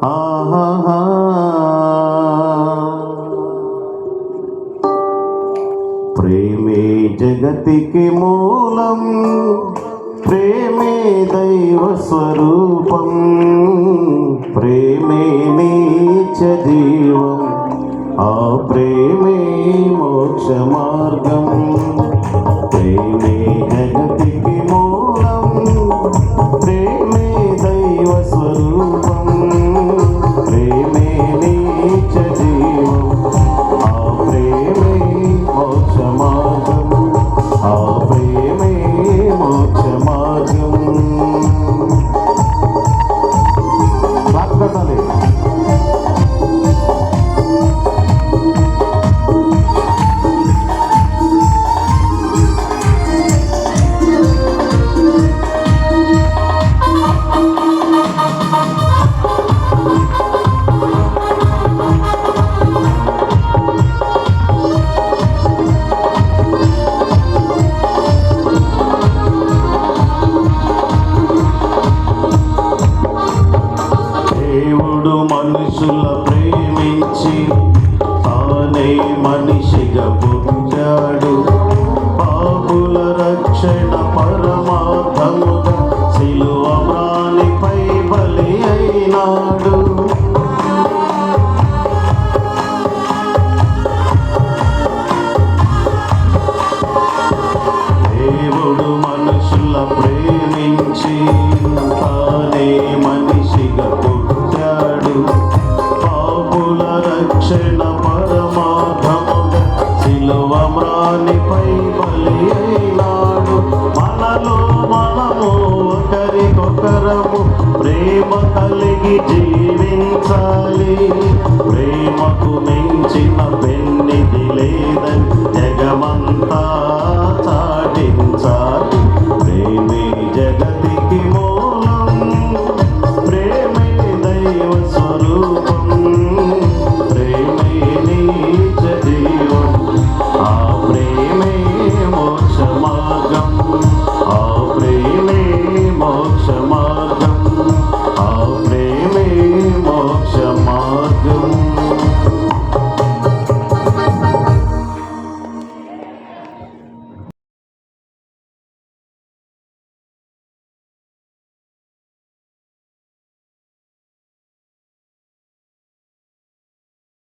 ఆహా. ప్రేమే జగతికి మూలం, ప్రేమే దైవ స్వరూపం, ప్రేమే నీచ జీవం, ఆ ప్రేమే మోక్ష మార్గం. ప్రేమే జగతికి మూలం, ప్రేమే దైవ స్వరూపం, ప్రేమే నీచ జీవం, ఆ ప్రేమే మోక్ష మార్గం, ఆ ప్రేమే మోక్ష మార్గం. వాగ్దానాలే దేవుడు మనుషుల ప్రేమించి తానే మనిషిగా పుట్టాడు. పాపుల రక్షణ పరమార్థముగా సిలువ మ్రానిపై బలి అయినాడు. దేవుడు మనుషుల ప్రేమించి తానే మనిషిగా పుట్టాడు. పాపుల రక్షణ పరమార్థముగా సిలువ మ్రానిపై బలి అయినాడు. మనలో మనము ఒకరికొకరము ప్రేమ కలిగి జీవించాలి. ప్రేమకు మించిన పెన్నిది లేదని జగమంతా చాటించాలి. ప్రేమే జగతికి మూలం, ప్రేమే దైవ స్వరూపం, ప్రేమే నీచ జీవం, ఆ ప్రేమే మోక్ష మార్గం, ఆ ప్రేమే మోక్ష మార్గం, ఆ ప్రేమే మోక్ష